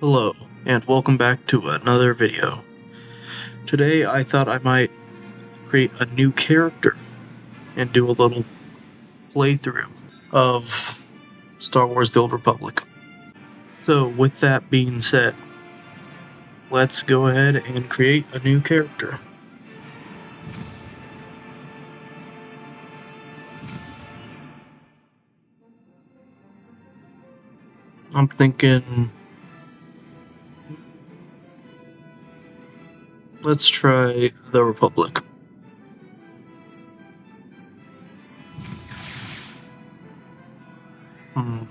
Hello, and welcome back to another video. Today I thought I might create a new character and do a little playthrough of Star Wars The Old Republic. So with that being said, let's go ahead and create a new character. I'm thinking, let's try the Republic. Hmm.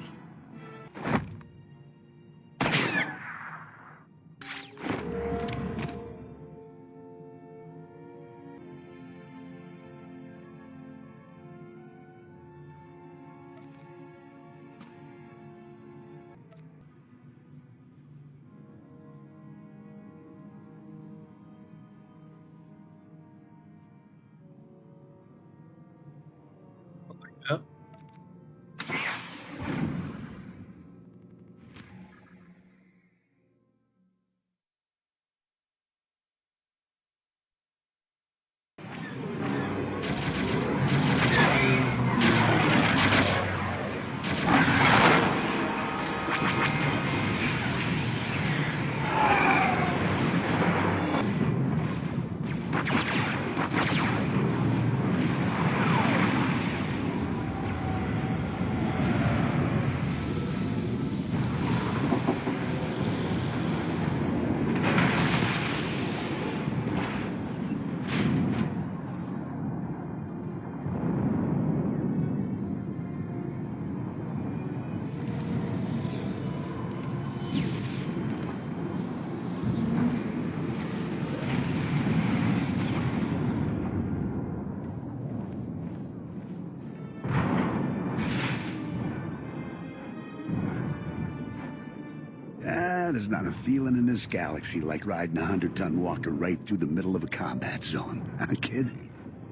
Yeah. There's not a feeling in this galaxy like riding a 100-ton walker right through the middle of a combat zone. Huh, kid?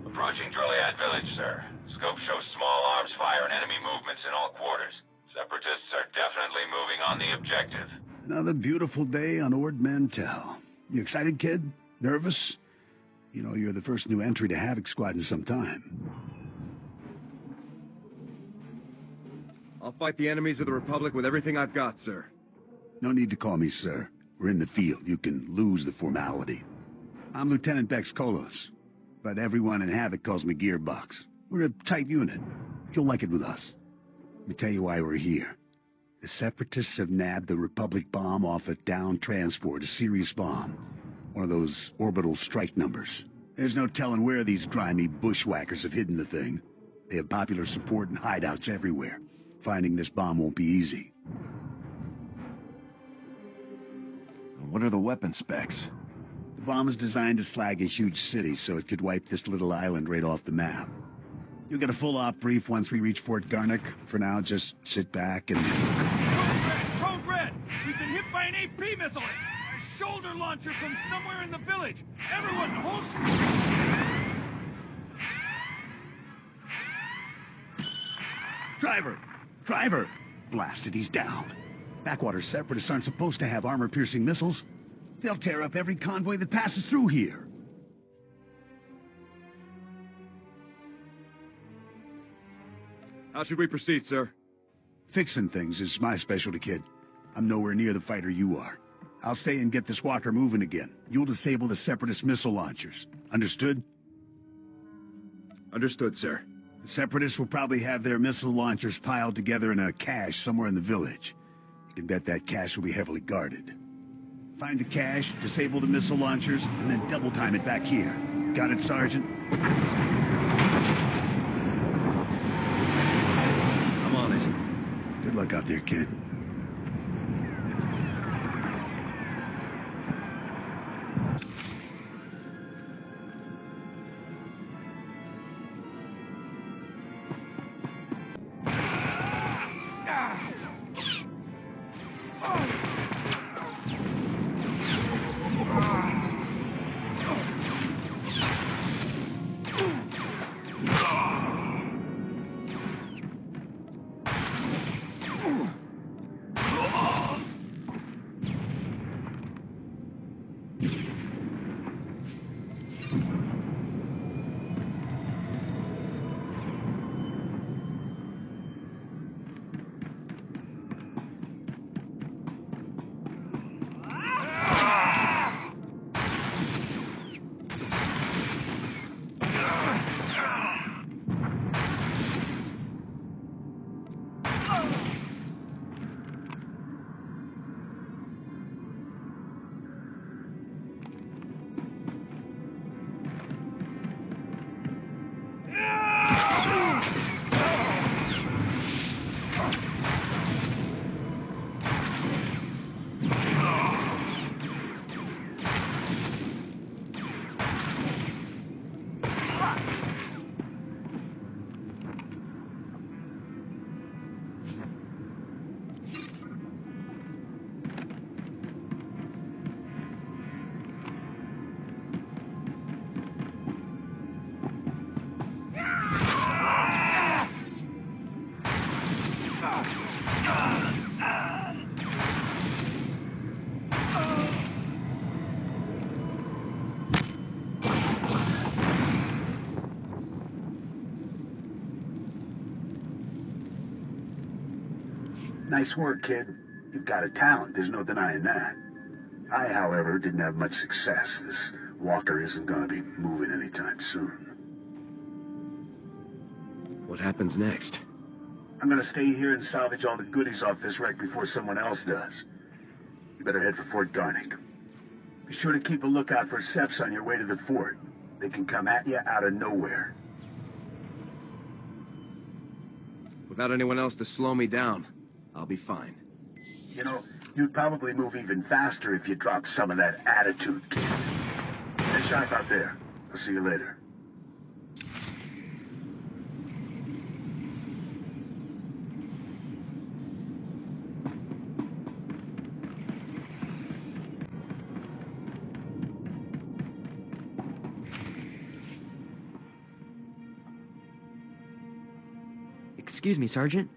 Approaching Droliad village, sir. Scope shows small arms fire and enemy movements in all quarters. Separatists are definitely moving on the objective. Another beautiful day on Ord Mantell. You excited, kid? Nervous? You know, you're the first new entry to Havoc Squad in some time. I'll fight the enemies of the Republic with everything I've got, sir. No need to call me sir. We're in the field. You can lose the formality. I'm Lieutenant Bex Kolos, but everyone in Havoc calls me Gearbox. We're a tight unit. You'll like it with us. Let me tell you why we're here. The Separatists have nabbed the Republic bomb off a downed transport, a serious bomb. One of those orbital strike numbers. There's no telling where these grimy bushwhackers have hidden the thing. They have popular support and hideouts everywhere. Finding this bomb won't be easy. What are the weapon specs? The bomb is designed to slag a huge city, so it could wipe this little island right off the map. You'll get a full op brief once we reach Fort Garnick. For now, just sit back and... Code Red! We've been hit by an AP missile! A shoulder launcher from somewhere in the village! Everyone, hold... Driver! Blasted, he's down. Backwater Separatists aren't supposed to have armor-piercing missiles. They'll tear up every convoy that passes through here. How should we proceed, sir? Fixing things is my specialty, kid. I'm nowhere near the fighter you are. I'll stay and get this walker moving again. You'll disable the Separatist missile launchers. Understood? Understood, sir. The Separatists will probably have their missile launchers piled together in a cache somewhere in the village. You can bet that cache will be heavily guarded. Find the cache, disable the missile launchers, and then double time it back here. Got it, Sergeant? I'm on it. Good luck out there, kid. Nice work, kid. You've got a talent, there's no denying that. I, however, didn't have much success. This walker isn't gonna be moving anytime soon. What happens next? I'm gonna stay here and salvage all the goodies off this wreck before someone else does. You better head for Fort Garnick. Be sure to keep a lookout for Seps on your way to the fort. They can come at you out of nowhere. Without anyone else to slow me down, I'll be fine. You know, you'd probably move even faster if you dropped some of that attitude, kid. Stay sharp out there. I'll see you later. Excuse me, Sergeant.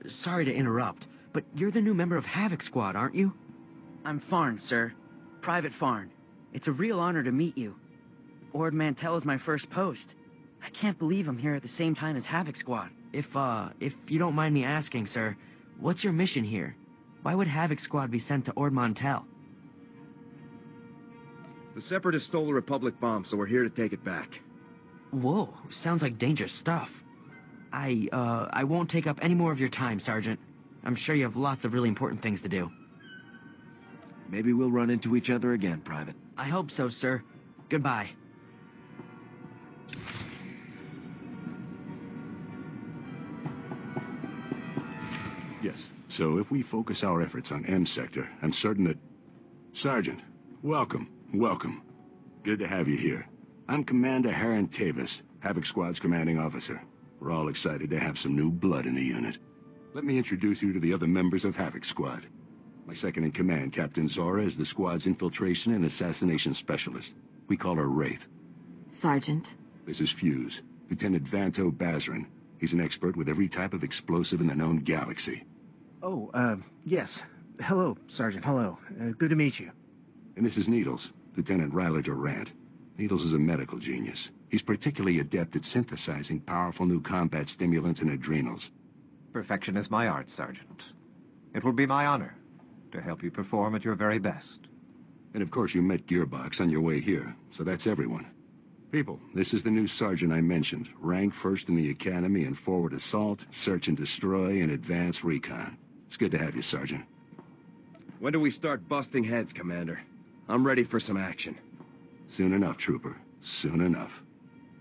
Sorry to interrupt, but you're the new member of Havoc Squad, aren't you? I'm Farn, sir. Private Farn. It's a real honor to meet you. Ord Mantell is my first post. I can't believe I'm here at the same time as Havoc Squad. If you don't mind me asking, sir, what's your mission here? Why would Havoc Squad be sent to Ord Mantell? The Separatists stole the Republic bomb, so we're here to take it back. Whoa, sounds like dangerous stuff. I won't take up any more of your time, Sergeant. I'm sure you have lots of really important things to do. Maybe we'll run into each other again, Private. I hope so, sir. Goodbye. Yes. So if we focus our efforts on M Sector, I'm certain that... Sergeant, welcome. Good to have you here. I'm Commander Haran Tavis, Havoc Squad's commanding officer. We're all excited to have some new blood in the unit. Let me introduce you to the other members of Havoc Squad. My second-in-command, Captain Zora, is the squad's infiltration and assassination specialist. We call her Wraith. Sergeant. This is Fuse, Lieutenant Vanto Bazrin. He's an expert with every type of explosive in the known galaxy. Oh, yes. Hello, Sergeant, hello. Good to meet you. And this is Needles, Lieutenant Ryler Durant. Needles is a medical genius. He's particularly adept at synthesizing powerful new combat stimulants and adrenals. Perfection is my art, Sergeant. It will be my honor to help you perform at your very best. And of course you met Gearbox on your way here, so that's everyone. People, this is the new sergeant I mentioned, ranked first in the academy in forward assault, search and destroy, and advanced recon. It's good to have you, Sergeant. When do we start busting heads, Commander? I'm ready for some action. Soon enough, Trooper. Soon enough.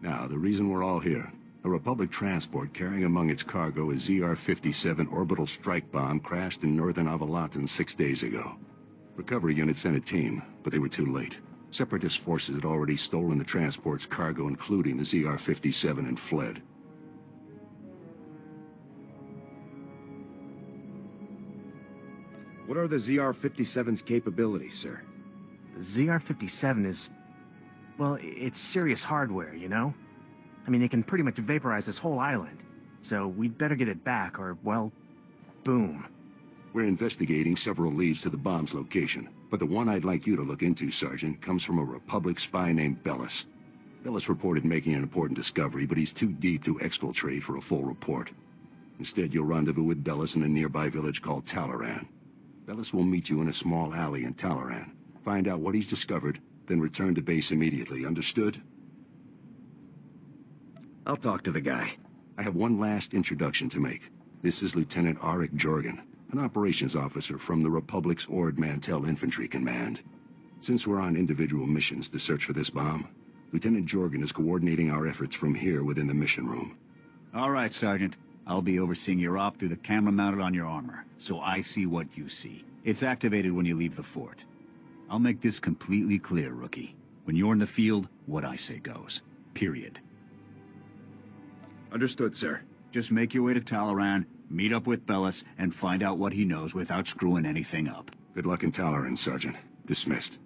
Now, the reason we're all here. A Republic transport carrying among its cargo a ZR-57 orbital strike bomb crashed in northern Avalatan 6 days ago. Recovery unit sent a team, but they were too late. Separatist forces had already stolen the transport's cargo, including the ZR-57, and fled. What are the ZR-57's capabilities, sir? The ZR-57 is... well, it's serious hardware, you know? I mean, it can pretty much vaporize this whole island. So we'd better get it back, or, well, boom. We're investigating several leads to the bomb's location, but the one I'd like you to look into, Sergeant, comes from a Republic spy named Bellis. Bellis reported making an important discovery, but he's too deep to exfiltrate for a full report. Instead, you'll rendezvous with Bellis in a nearby village called Talaran. Bellis will meet you in a small alley in Talaran. Find out what he's discovered, then return to base immediately. Understood? I'll talk to the guy. I have one last introduction to make. This is Lieutenant Arik Jorgen, an operations officer from the Republic's Ord Mantell Infantry Command. Since we're on individual missions to search for this bomb, Lieutenant Jorgen is coordinating our efforts from here within the mission room. All right, Sergeant. I'll be overseeing your op through the camera mounted on your armor, so I see what you see. It's activated when you leave the fort. I'll make this completely clear, Rookie. When you're in the field, what I say goes. Period. Understood, sir. Just make your way to Talaran, meet up with Bellis, and find out what he knows without screwing anything up. Good luck in Talaran, Sergeant. Dismissed.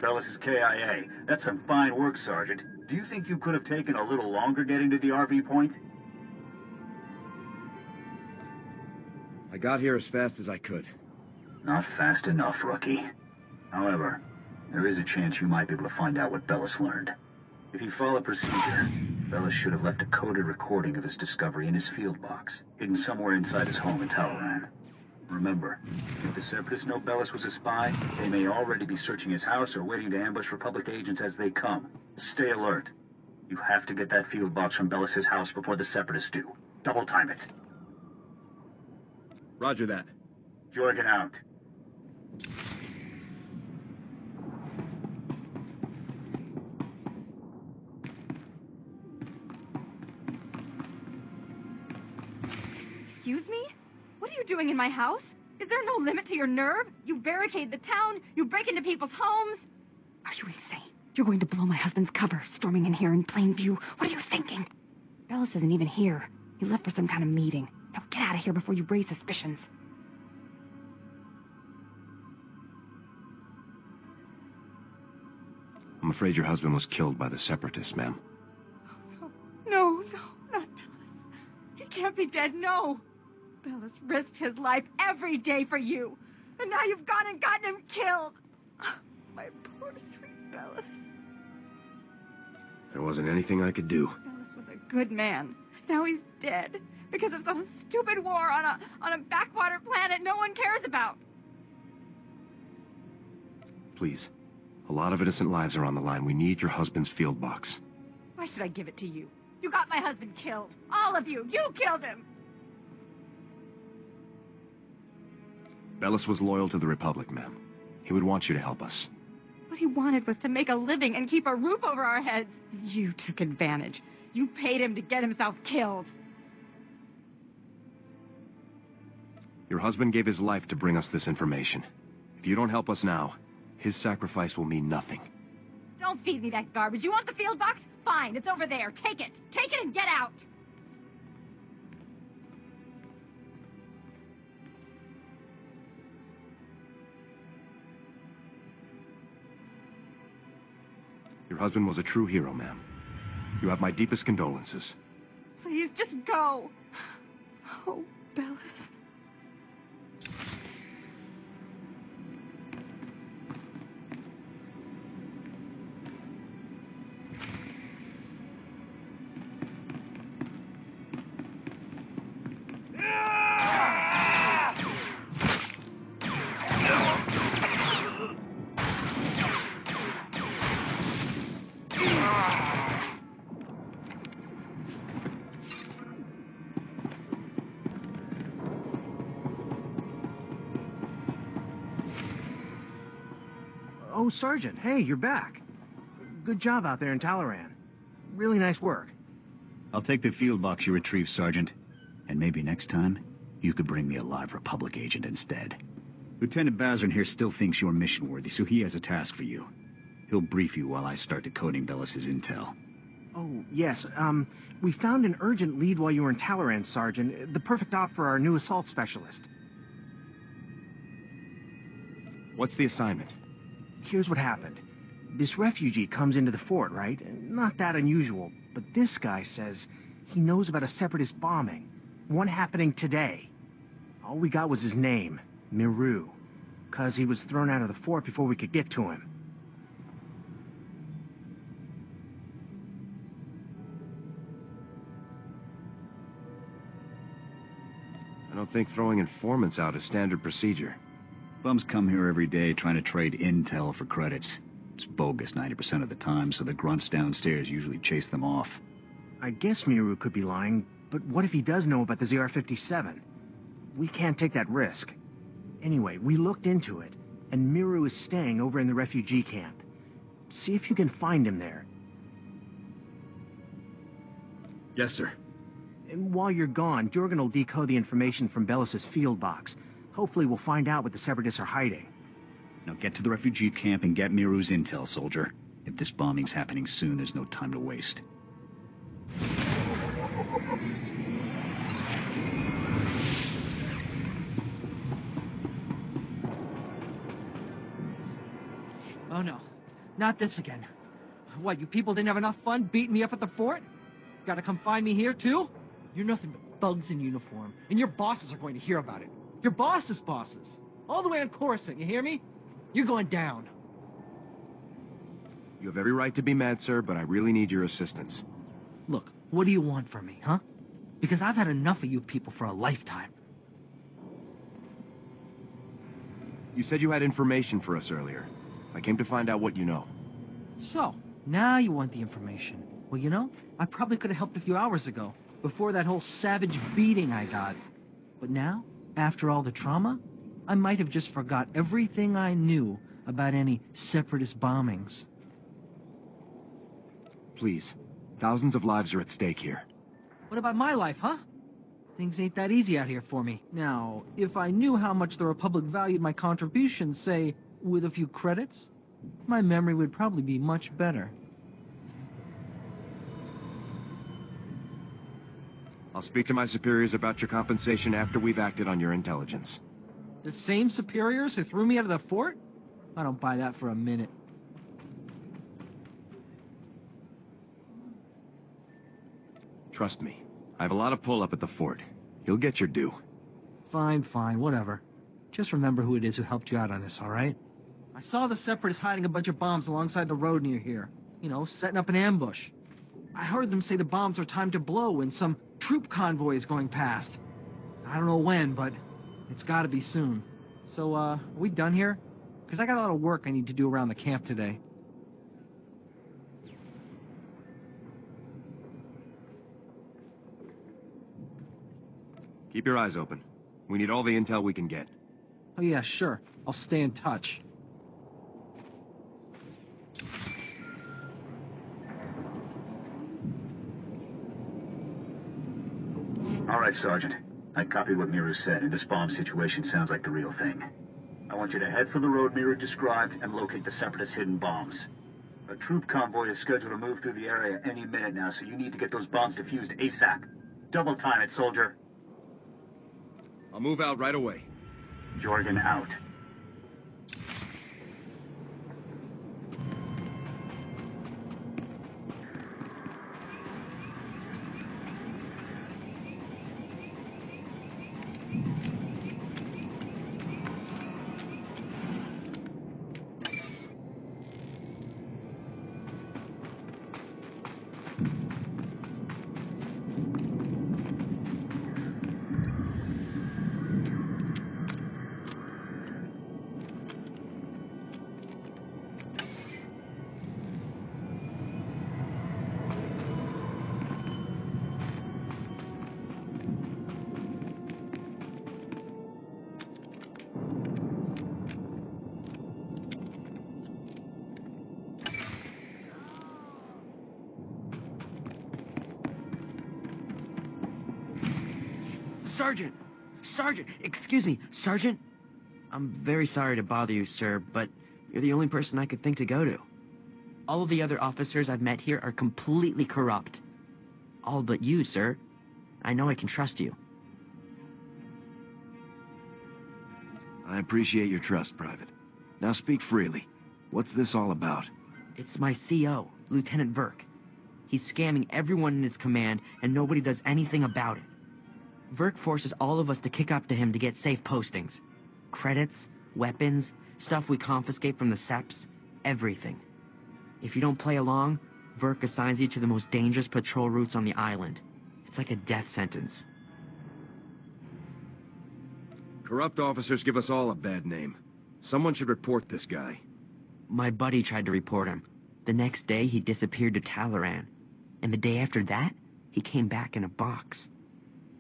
Bellis is KIA. That's some fine work, Sergeant. Do you think you could have taken a little longer getting to the RV point? I got here as fast as I could. Not fast enough, rookie. However, there is a chance you might be able to find out what Bellis learned. If you follow procedure, Bellis should have left a coded recording of his discovery in his field box, hidden somewhere inside his home in Talaran. Remember, if the Separatists know Bellis was a spy, they may already be searching his house or waiting to ambush Republic agents as they come. Stay alert. You have to get that field box from Bellis' house before the Separatists do. Double time it. Roger that. Jorgen out. Excuse me? What are you doing in my house? Is there no limit to your nerve? You barricade the town, you break into people's homes. Are you insane? You're going to blow my husband's cover, storming in here in plain view. What are you thinking? Bellis isn't even here. He left for some kind of meeting. Now get out of here before you raise suspicions. I'm afraid your husband was killed by the Separatists, ma'am. No, not Bellis. He can't be dead, no. Bellis risked his life every day for you. And now you've gone and gotten him killed. My poor, sweet Bellis. There wasn't anything I could do. Bellis was a good man. Now he's dead. Because of some stupid war on a backwater planet no one cares about. Please. A lot of innocent lives are on the line. We need your husband's field box. Why should I give it to you? You got my husband killed. All of you. You killed him. Bellis was loyal to the Republic, ma'am. He would want you to help us. What he wanted was to make a living and keep a roof over our heads. You took advantage. You paid him to get himself killed. Your husband gave his life to bring us this information. If you don't help us now, his sacrifice will mean nothing. Don't feed me that garbage. You want the field box? Fine, it's over there. Take it. Take it and get out. Your husband was a true hero, ma'am. You have my deepest condolences. Please, just go. Oh, Bellis. Oh, Sergeant, hey, you're back. Good job out there in Talaran. Really nice work. I'll take the field box you retrieved, Sergeant. And maybe next time, you could bring me a live Republic agent instead. Lieutenant Bazrin here still thinks you're mission-worthy, so he has a task for you. He'll brief you while I start decoding Bellis's intel. Oh, yes, we found an urgent lead while you were in Talaran, Sergeant. The perfect op for our new assault specialist. What's the assignment? Here's what happened. This refugee comes into the fort, right? Not that unusual, but this guy says he knows about a separatist bombing. One happening today. All we got was his name, Miru, because he was thrown out of the fort before we could get to him. I don't think throwing informants out is standard procedure. Bums come here every day trying to trade intel for credits. It's bogus 90% of the time, so the grunts downstairs usually chase them off. I guess Miru could be lying, but what if he does know about the ZR-57? We can't take that risk. Anyway, we looked into it, and Miru is staying over in the refugee camp. See if you can find him there. Yes, sir. And while you're gone, Jorgen will decode the information from Bellis's field box. Hopefully we'll find out what the Separatists are hiding. Now get to the refugee camp and get Miru's intel, soldier. If this bombing's happening soon, there's no time to waste. Oh no. Not this again. What, you people didn't have enough fun beating me up at the fort? Gotta come find me here, too? You're nothing but thugs in uniform, and your bosses are going to hear about it. Your boss's bosses. All the way on Coruscant, you hear me? You're going down. You have every right to be mad, sir, but I really need your assistance. Look, what do you want from me, huh? Because I've had enough of you people for a lifetime. You said you had information for us earlier. I came to find out what you know. So, now you want the information. Well, you know, I probably could have helped a few hours ago, before that whole savage beating I got. But now, after all the trauma, I might have just forgot everything I knew about any separatist bombings. Please. Thousands of lives are at stake here. What about my life, huh? Things ain't that easy out here for me. Now, if I knew how much the Republic valued my contributions, say, with a few credits, my memory would probably be much better. I'll speak to my superiors about your compensation after we've acted on your intelligence. The same superiors who threw me out of the fort? I don't buy that for a minute. Trust me. I have a lot of pull-up at the fort. You'll get your due. Fine, whatever. Just remember who it is who helped you out on this, all right? I saw the Separatists hiding a bunch of bombs alongside the road near here. You know, setting up an ambush. I heard them say the bombs are timed to blow when some troop convoy is going past. I don't know when, but it's gotta be soon. So, are we done here? Because I got a lot of work I need to do around the camp today. Keep your eyes open. We need all the intel we can get. Oh yeah, sure. I'll stay in touch. All right, Sergeant. I copied what Miru said, and this bomb situation sounds like the real thing. I want you to head for the road Miru described and locate the Separatist hidden bombs. A troop convoy is scheduled to move through the area any minute now, so you need to get those bombs defused ASAP. Double time it, soldier. I'll move out right away. Jorgen out. Sergeant, excuse me, Sergeant? I'm very sorry to bother you, sir, but you're the only person I could think to go to. All of the other officers I've met here are completely corrupt. All but you, sir. I know I can trust you. I appreciate your trust, Private. Now speak freely. What's this all about? It's my CO, Lieutenant Verk. He's scamming everyone in his command, and nobody does anything about it. Verk forces all of us to kick up to him to get safe postings. Credits, weapons, stuff we confiscate from the Seps, everything. If you don't play along, Verk assigns you to the most dangerous patrol routes on the island. It's like a death sentence. Corrupt officers give us all a bad name. Someone should report this guy. My buddy tried to report him. The next day, he disappeared to Talaran. And the day after that, he came back in a box.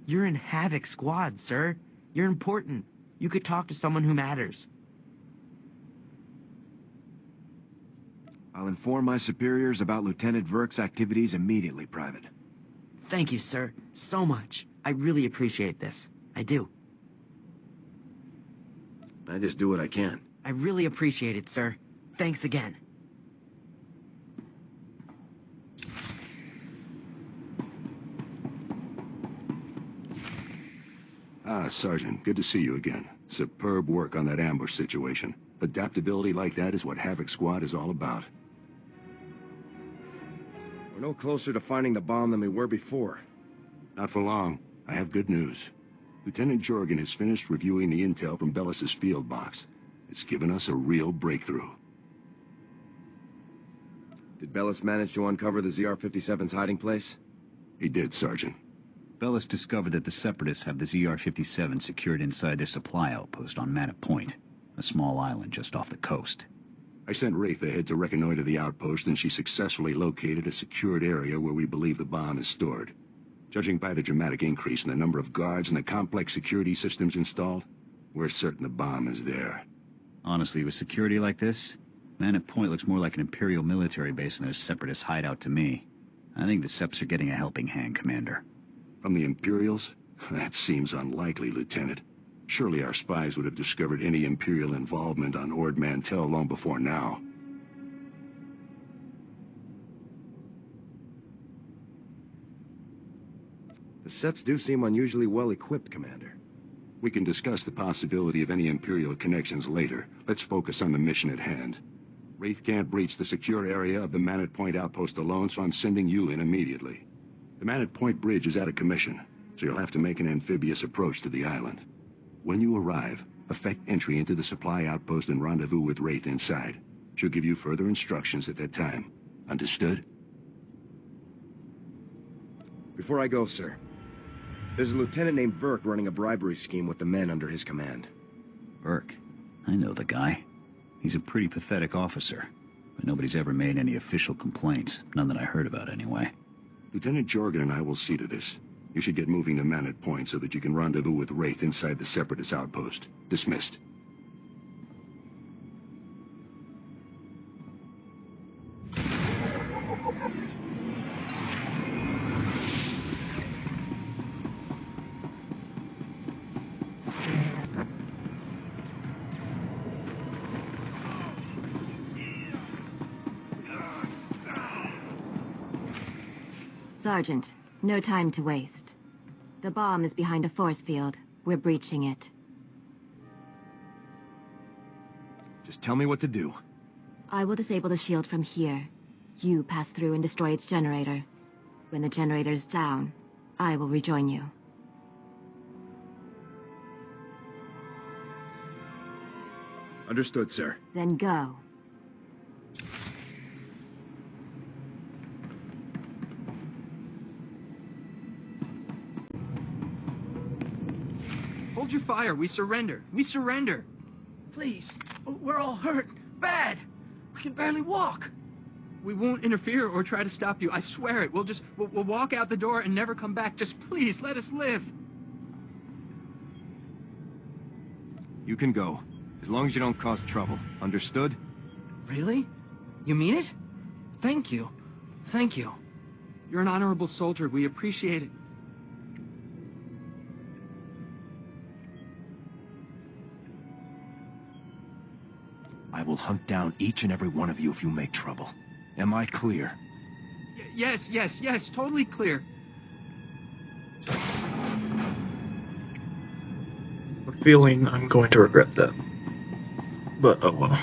You're in Havoc Squad, sir. You're important. You could talk to someone who matters. I'll inform my superiors about Lieutenant Verk's activities immediately, Private. Thank you, sir. So much. I really appreciate this. I do. I just do what I can. I really appreciate it, sir. Thanks again. Ah, Sergeant, good to see you again. Superb work on that ambush situation. Adaptability like that is what Havoc Squad is all about. We're no closer to finding the bomb than we were before. Not for long. I have good news. Lieutenant Jorgen has finished reviewing the intel from Bellis's field box. It's given us a real breakthrough. Did Bellis manage to uncover the ZR-57's hiding place? He did, Sergeant. Bellis discovered that the Separatists have the ZR-57 secured inside their supply outpost on Manor Point, a small island just off the coast. I sent Wraith ahead to reconnoiter the outpost, and she successfully located a secured area where we believe the bomb is stored. Judging by the dramatic increase in the number of guards and the complex security systems installed, we're certain the bomb is there. Honestly, with security like this, Manor Point looks more like an Imperial military base than a Separatist hideout to me. I think the Seps are getting a helping hand, Commander. From the Imperials? That seems unlikely, Lieutenant. Surely our spies would have discovered any Imperial involvement on Ord Mantell long before now. The Seps do seem unusually well-equipped, Commander. We can discuss the possibility of any Imperial connections later. Let's focus on the mission at hand. Wraith can't breach the secure area of the Manor Point outpost alone, so I'm sending you in immediately. The Manor Point bridge is out of commission, so you'll have to make an amphibious approach to the island. When you arrive, effect entry into the supply outpost and rendezvous with Wraith inside. She'll give you further instructions at that time. Understood? Before I go, sir, there's a lieutenant named Burke running a bribery scheme with the men under his command. Burke? I know the guy. He's a pretty pathetic officer, but nobody's ever made any official complaints. None that I heard about, anyway. Lieutenant Jorgen and I will see to this. You should get moving to Manor Point so that you can rendezvous with Wraith inside the Separatist outpost. Dismissed. Sergeant, no time to waste. The bomb is behind a force field. We're breaching it. Just tell me what to do. I will disable the shield from here. You pass through and destroy its generator. When the generator is down, I will rejoin you. Understood, sir. Then go. Hold your fire. We surrender. We surrender. Please. We're all hurt. Bad. We can barely walk. We won't interfere or try to stop you. I swear it. We'll walk out the door and never come back. Just please, let us live. You can go, as long as you don't cause trouble. Understood? Really? You mean it? Thank you. Thank you. You're an honorable soldier. We appreciate it. I will hunt down each and every one of you if you make trouble. Am I clear? Yes, totally clear. A feeling I'm going to regret that. But oh well.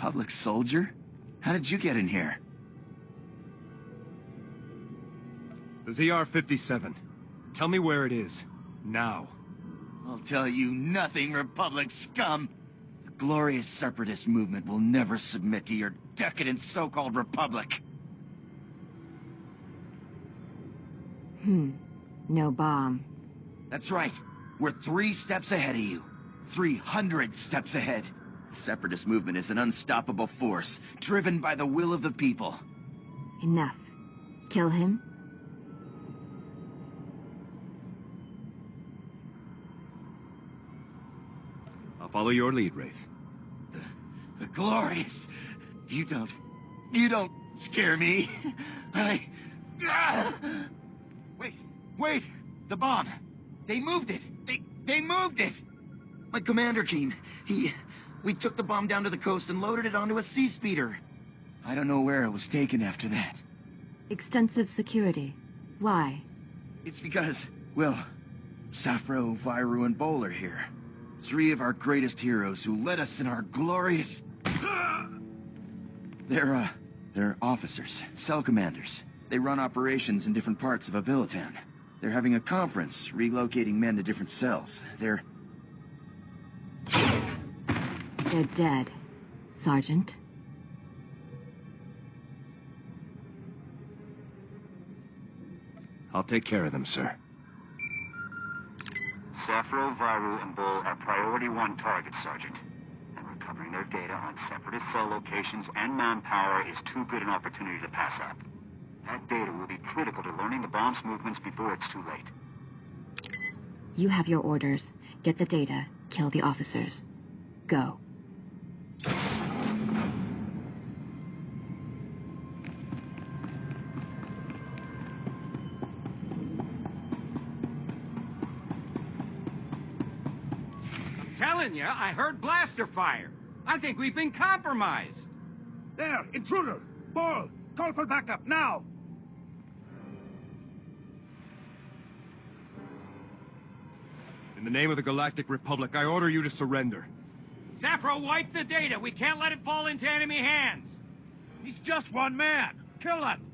Republic soldier? How did you get in here? The ZR-57. Tell me where it is. Now. I'll tell you nothing, Republic scum! The glorious separatist movement will never submit to your decadent so-called Republic. No bomb. That's right. We're 3 steps ahead of you. 300 steps ahead. The separatist movement is an unstoppable force, driven by the will of the people. Enough. Kill him? I'll follow your lead, Wraith. The glorious. You don't scare me. Wait! The bomb! They moved it! They moved it! My commander, Keen, we took the bomb down to the coast and loaded it onto a sea speeder. I don't know where it was taken after that. Extensive security. Why? It's because, well, Safro, Viru, and Bol are here. 3 of our greatest heroes who led us in our glorious... They're officers, cell commanders. They run operations in different parts of Abilitan. They're having a conference, relocating men to different cells. They're dead, Sergeant. I'll take care of them, sir. Safro, Viru, and Bol are priority 1 targets, Sergeant. And recovering their data on separatist cell locations and manpower is too good an opportunity to pass up. That data will be critical to learning the bomb's movements before it's too late. You have your orders. Get the data. Kill the officers. Go. I'm telling you, I heard blaster fire. I think we've been compromised. There, intruder! Bol, call for backup, now! In the name of the Galactic Republic, I order you to surrender. Safro, wipe the data. We can't let it fall into enemy hands. He's just one man. Kill him.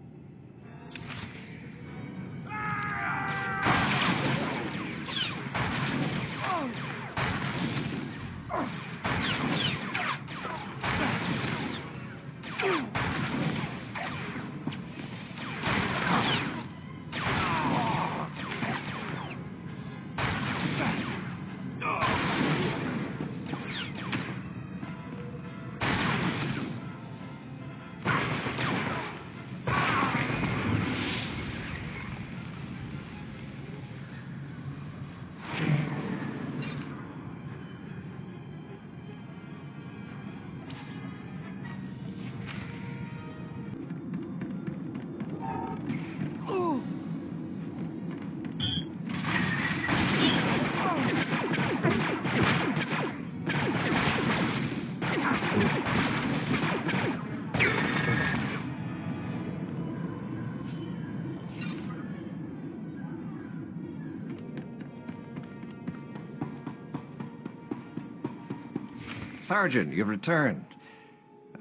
Sergeant, you've returned.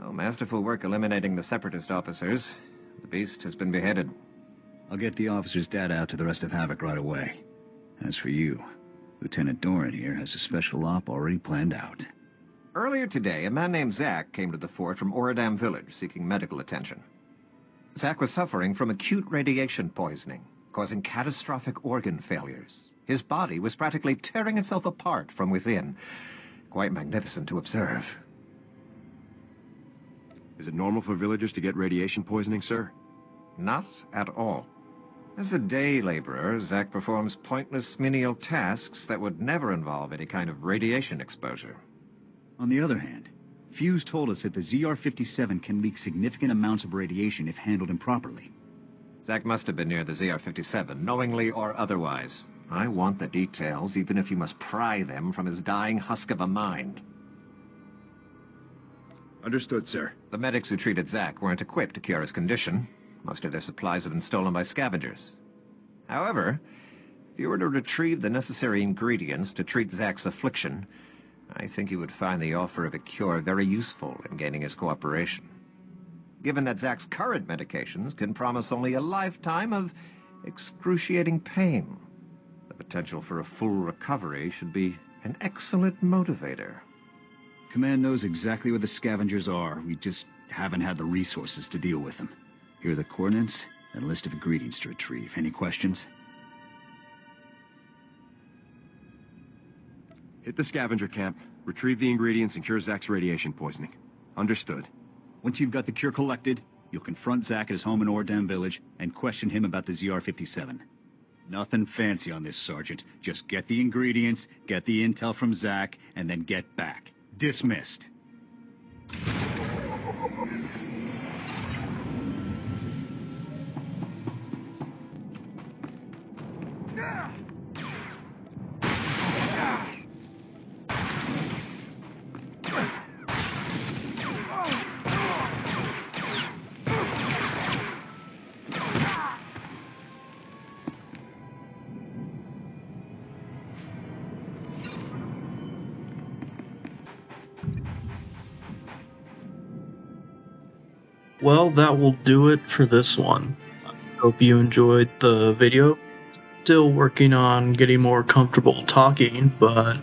Oh, masterful work eliminating the Separatist officers. The beast has been beheaded. I'll get the officer's data out to the rest of Havoc right away. As for you, Lieutenant Doran here has a special op already planned out. Earlier today, a man named Zack came to the fort from Oradam village seeking medical attention. Zack was suffering from acute radiation poisoning, causing catastrophic organ failures. His body was practically tearing itself apart from within. Quite magnificent to observe. Is it normal for villagers to get radiation poisoning, sir? Not at all. As a day laborer, Zack performs pointless menial tasks that would never involve any kind of radiation exposure. On the other hand, Fuse told us that the ZR-57 can leak significant amounts of radiation if handled improperly. Zack must have been near the ZR-57, knowingly or otherwise. I want the details, even if you must pry them from his dying husk of a mind. Understood, sir. The medics who treated Zack weren't equipped to cure his condition. Most of their supplies have been stolen by scavengers. However, if you were to retrieve the necessary ingredients to treat Zack's affliction, I think you would find the offer of a cure very useful in gaining his cooperation. Given that Zack's current medications can promise only a lifetime of excruciating pain, the potential for a full recovery should be an excellent motivator. Command knows exactly where the scavengers are. We just haven't had the resources to deal with them. Here are the coordinates and a list of ingredients to retrieve. Any questions? Hit the scavenger camp, retrieve the ingredients, and cure Zack's radiation poisoning. Understood. Once you've got the cure collected, you'll confront Zack at his home in Ordam Village and question him about the ZR-57. Nothing fancy on this, Sergeant. Just get the ingredients, get the intel from Zack, and then get back. Dismissed. Well, that will do it for this one. I hope you enjoyed the video. Still working on getting more comfortable talking, but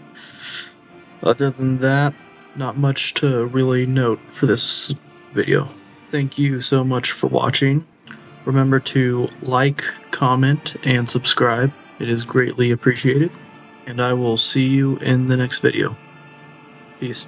other than that, not much to really note for this video. Thank you so much for watching. Remember to like, comment, and subscribe. It is greatly appreciated. And I will see you in the next video. Peace.